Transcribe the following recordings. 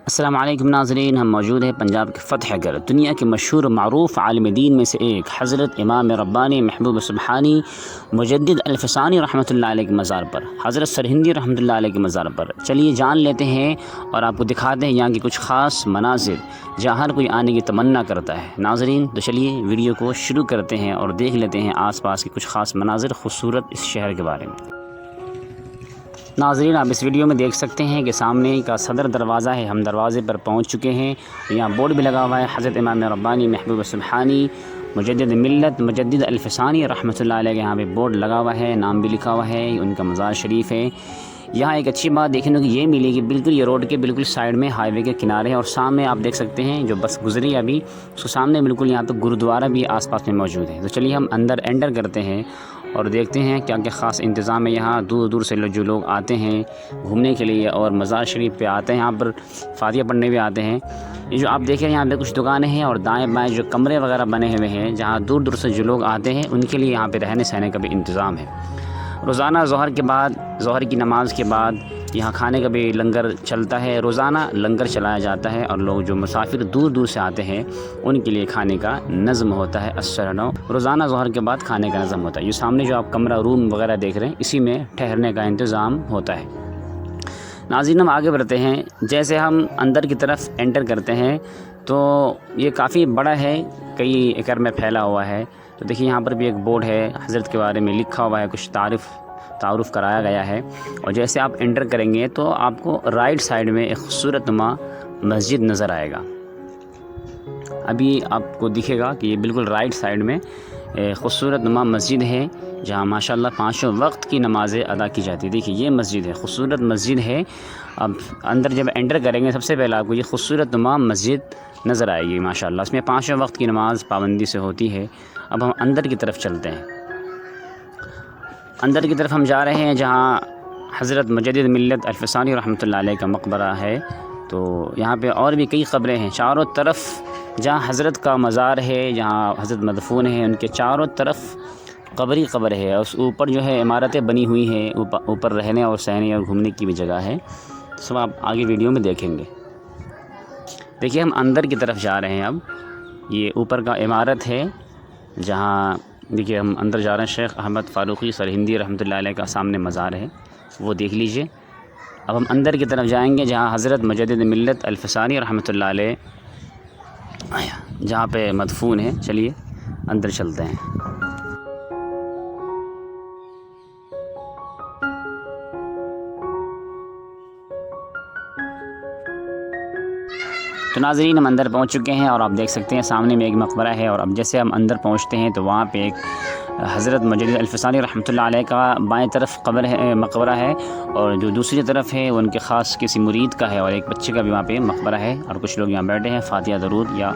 السلام علیکم ناظرین، ہم موجود ہیں پنجاب کے فتح گڑھ، دنیا کے مشہور و معروف عالم دین میں سے ایک حضرت امام ربانی محبوب سبحانی مجدد الفسانی رحمۃ اللہ علیہ کے مزار پر، حضرت سرہندی رحمۃ اللہ علیہ کے مزار پر چلیے جان لیتے ہیں اور آپ کو دکھاتے ہیں یہاں کی کچھ خاص مناظر جہاں ہر کوئی آنے کی تمنا کرتا ہے۔ ناظرین تو چلیے ویڈیو کو شروع کرتے ہیں اور دیکھ لیتے ہیں آس پاس کے کچھ خاص مناظر خوبصورت اس شہر کے بارے میں۔ ناظرین آپ اس ویڈیو میں دیکھ سکتے ہیں کہ سامنے کا صدر دروازہ ہے، ہم دروازے پر پہنچ چکے ہیں۔ یہاں بورڈ بھی لگا ہوا ہے، حضرت امام ربانی محبوب سبحانی مجدد ملت مجدد الفسانی رحمۃ اللہ علیہ کے یہاں پہ بورڈ لگا ہوا ہے، نام بھی لکھا ہوا ہے، ان کا مزار شریف ہے۔ یہاں ایک اچھی بات دیکھنے کو یہ ملی کہ بالکل یہ روڈ کے بالکل سائیڈ میں ہائی وے کے کنارے ہے، اور سامنے آپ دیکھ سکتے ہیں جو بس گزری ابھی اس کے سامنے بالکل یہاں پہ گرودوارہ بھی آس پاس میں موجود ہے۔ تو چلیے ہم اندر انٹر کرتے ہیں اور دیکھتے ہیں کیا کیا خاص انتظام ہے۔ یہاں دور دور سے جو لوگ آتے ہیں گھومنے کے لیے اور مزار شریف پہ آتے ہیں، یہاں پر فاتحہ پڑھنے بھی آتے ہیں۔ یہ جو آپ دیکھیں یہاں پہ کچھ دکانیں ہیں اور دائیں بائیں جو کمرے وغیرہ بنے ہوئے ہیں جہاں دور دور سے جو لوگ آتے ہیں ان کے لیے یہاں پہ رہنے سہنے کا بھی انتظام ہے۔ روزانہ ظہر کی نماز کے بعد یہاں کھانے کا بھی لنگر چلتا ہے، روزانہ لنگر چلایا جاتا ہے اور لوگ جو مسافر دور دور سے آتے ہیں ان کے لیے کھانے کا نظم ہوتا ہے۔ روزانہ ظہر کے بعد کھانے کا نظم ہوتا ہے۔ یہ سامنے جو آپ کمرہ روم وغیرہ دیکھ رہے ہیں اسی میں ٹھہرنے کا انتظام ہوتا ہے۔ ناظرین ہم آگے بڑھتے ہیں، جیسے ہم اندر کی طرف انٹر کرتے ہیں تو یہ کافی بڑا ہے، کئی ایکڑ میں پھیلا ہوا ہے۔ تو دیکھیے یہاں پر بھی ایک بورڈ ہے، حضرت کے بارے میں لکھا ہوا ہے، کچھ تعارف کرایا گیا ہے۔ اور جیسے آپ انٹر کریں گے تو آپ کو رائٹ سائیڈ میں ایک خوبصورت نما مسجد نظر آئے گا۔ ابھی آپ کو دکھے گا کہ یہ بالکل رائٹ سائیڈ میں خوبصورت نما مسجد ہے جہاں ماشاءاللہ پانچوں وقت کی نمازیں ادا کی جاتی ہے۔ دیکھیے یہ مسجد ہے، خوبصورت مسجد ہے۔ اب اندر جب انٹر کریں گے سب سے پہلے آپ کو یہ خوبصورت نما مسجد نظر آئے گی ماشاءاللہ، اس میں پانچوں وقت کی نماز پابندی سے ہوتی ہے۔ اب ہم اندر کی طرف چلتے ہیں، اندر کی طرف ہم جا رہے ہیں جہاں حضرت مجدد ملت الفسانی رحمۃ اللہ علیہ کا مقبرہ ہے۔ تو یہاں پہ اور بھی کئی قبریں ہیں چاروں طرف، جہاں حضرت کا مزار ہے، جہاں حضرت مدفون ہیں ان کے چاروں طرف قبر ہے، اور اس اوپر جو ہے عمارتیں بنی ہوئی ہیں، اوپر رہنے اور سہنے اور گھومنے کی بھی جگہ ہے۔ سب آپ آگے ویڈیو میں دیکھیں گے۔ دیکھیے ہم اندر کی طرف جا رہے ہیں، اب یہ اوپر کا عمارت ہے جہاں دیکھیے ہم اندر جا رہے ہیں۔ شیخ احمد فاروقی سرہندی رحمۃ اللہ علیہ کا سامنے مزار ہے، وہ دیکھ لیجئے۔ اب ہم اندر کی طرف جائیں گے جہاں حضرت مجدد ملت الفسانی رحمۃ اللہ علیہ جہاں پہ مدفون ہے۔ چلیے اندر چلتے ہیں۔ تو ناظرین ہم اندر پہنچ چکے ہیں اور آپ دیکھ سکتے ہیں سامنے میں ایک مقبرہ ہے، اور اب جیسے ہم اندر پہنچتے ہیں تو وہاں پہ ایک حضرت مجدد الفسانی رحمۃ اللہ علیہ کا بائیں طرف مقبرہ ہے، اور جو دوسری طرف ہے وہ ان کے خاص کسی مرید کا ہے، اور ایک بچے کا بھی وہاں پہ مقبرہ ہے، اور کچھ لوگ یہاں بیٹھے ہیں فاتحہ درود یا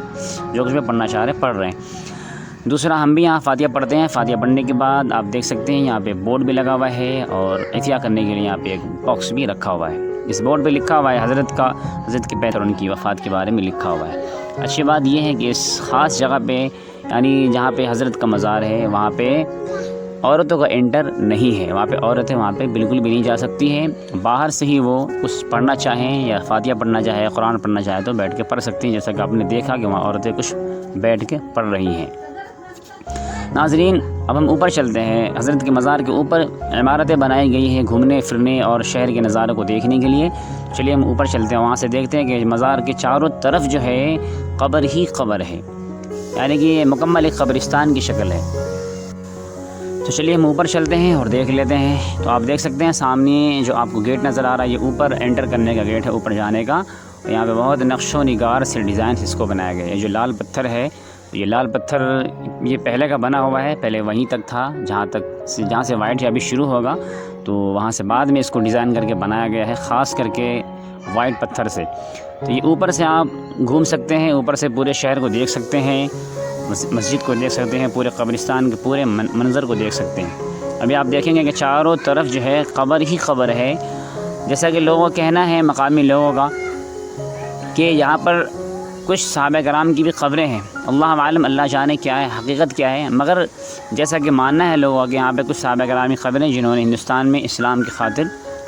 جو کچھ بھی پڑھنا چاہ رہے ہیں پڑھ رہے ہیں۔ دوسرا ہم بھی یہاں فاتحہ پڑھتے ہیں۔ فاتحہ پڑھنے کے بعد آپ دیکھ سکتے ہیں یہاں پہ بورڈ بھی لگا ہوا ہے، اور احتیاط کرنے کے لیے یہاں پہ ایک باکس بھی رکھا ہوا ہے۔ اس بورڈ پہ لکھا ہوا ہے حضرت کے پیت اور ان کی وفات کے بارے میں لکھا ہوا ہے۔ اچھی بات یہ ہے کہ اس خاص جگہ پہ یعنی جہاں پہ حضرت کا مزار ہے وہاں پہ عورتوں کا انٹر نہیں ہے، وہاں پہ عورتیں وہاں پہ بالکل بھی نہیں جا سکتی ہیں۔ باہر سے ہی وہ کچھ پڑھنا چاہیں یا فاتحہ پڑھنا چاہے، قرآن پڑھنا چاہے تو بیٹھ کے پڑھ سکتی ہیں، جیسا کہ آپ نے دیکھا کہ وہاں عورتیں کچھ بیٹھ کے پڑھ رہی ہیں۔ ناظرین اب ہم اوپر چلتے ہیں، حضرت کے مزار کے اوپر عمارتیں بنائی گئی ہیں گھومنے پھرنے اور شہر کے نظاروں کو دیکھنے کے لیے۔ چلیے ہم اوپر چلتے ہیں، وہاں سے دیکھتے ہیں کہ مزار کے چاروں طرف جو ہے قبر ہی قبر ہے، یعنی کہ یہ مکمل ایک قبرستان کی شکل ہے۔ تو چلیے ہم اوپر چلتے ہیں اور دیکھ لیتے ہیں۔ تو آپ دیکھ سکتے ہیں سامنے جو آپ کو گیٹ نظر آ رہا ہے یہ اوپر انٹر کرنے کا گیٹ ہے، اوپر جانے کا۔ یہاں پہ بہت نقش و نگار سے ڈیزائن اس کو بنایا گیا ہے۔ یہ جو لال پتھر ہے، یہ لال پتھر یہ پہلے کا بنا ہوا ہے، پہلے وہیں تک تھا جہاں سے وائٹ ابھی شروع ہوگا، تو وہاں سے بعد میں اس کو ڈیزائن کر کے بنایا گیا ہے، خاص کر کے وائٹ پتھر سے۔ تو یہ اوپر سے آپ گھوم سکتے ہیں، اوپر سے پورے شہر کو دیکھ سکتے ہیں، مسجد کو دیکھ سکتے ہیں، پورے قبرستان کے پورے منظر کو دیکھ سکتے ہیں۔ ابھی آپ دیکھیں گے کہ چاروں طرف جو ہے قبر ہی قبر ہے، جیسا کہ لوگوں کا کہنا ہے مقامی لوگوں کا کہ یہاں پر کچھ صحابہ کرام کی بھی قبریں ہیں، اللہ عالم، اللہ جانے کیا ہے حقیقت کیا ہے، مگر جیسا کہ ماننا ہے لوگوں کہ یہاں پہ کچھ صحابہ کرام کی قبریں جنہوں نے ہندوستان میں اسلام کی خاطر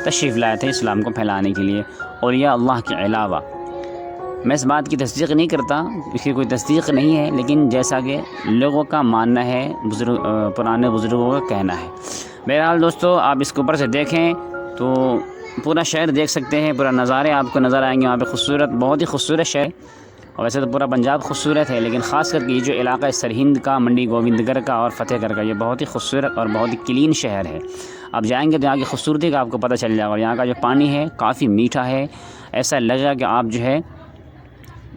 تشریف لائے تھے، اسلام کو پھیلانے کے لیے، اور یا اللہ کے علاوہ میں اس بات کی تصدیق نہیں کرتا، اس کی کوئی تصدیق نہیں ہے، لیکن جیسا کہ لوگوں کا ماننا ہے، پرانے بزرگوں کا کہنا ہے۔ بہرحال دوستو، آپ اس کے اوپر سے دیکھیں تو پورا شہر دیکھ سکتے ہیں، پورا نظارے آپ کو نظر آئیں گے وہاں پہ، خوبصورت، بہت ہی خوبصورت شہر۔ اور ویسے تو پورا پنجاب خوبصورت ہے، لیکن خاص کر کے یہ جو علاقہ ہے سرہند کا، منڈی گوبند گڑھ کا اور فتح گڑھ کا، یہ بہت ہی خوبصورت اور بہت ہی کلین شہر ہے۔ آپ جائیں گے تو یہاں کی خوبصورتی کا آپ کو پتہ چل جائے گا، اور یہاں کا جو پانی ہے کافی میٹھا ہے، ایسا لگا کہ آپ جو ہے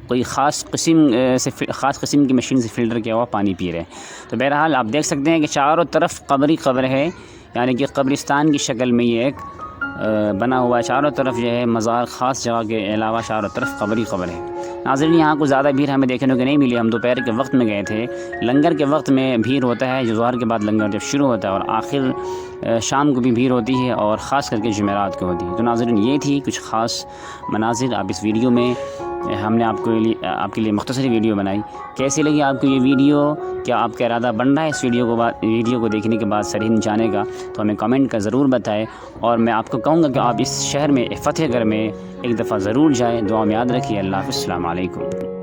کوئی خاص قسم کی مشین سے فلٹر کیا ہوا پانی پی رہے ہیں۔ تو بہرحال آپ دیکھ سکتے ہیں کہ چاروں طرف قبر ہے، یعنی کہ قبرستان کی شکل میں یہ ایک بنا ہوا ہے، چاروں طرف جو ہے مزار، خاص جگہ کے علاوہ چاروں طرف قبر ہے۔ ناظرین، یہاں کو زیادہ بھیڑ ہمیں دیکھنے کو نہیں ملی، ہم دوپہر کے وقت میں گئے تھے۔ لنگر کے وقت میں بھیڑ ہوتا ہے، جو ظہر کے بعد لنگر جب شروع ہوتا ہے، اور آخر شام کو بھی بھیڑ ہوتی ہے، اور خاص کر کے جمعرات کو ہوتی ہے۔ تو ناظرین، یہ تھی کچھ خاص مناظر آپ اس ویڈیو میں ہم نے آپ کے لیے مختصر ویڈیو بنائی۔ کیسی لگی آپ کو یہ ویڈیو؟ کیا آپ کا ارادہ بن رہا ہے اس ویڈیو کو دیکھنے کے بعد سرہند جانے کا؟ تو ہمیں کمنٹ کا ضرور بتائیں، اور میں آپ کو کہوں گا کہ آپ اس شہر میں، فتح گڑھ میں ایک دفعہ ضرور جائیں۔ دعا میں یاد رکھیے۔ اللہ حافظ، السلام علیکم۔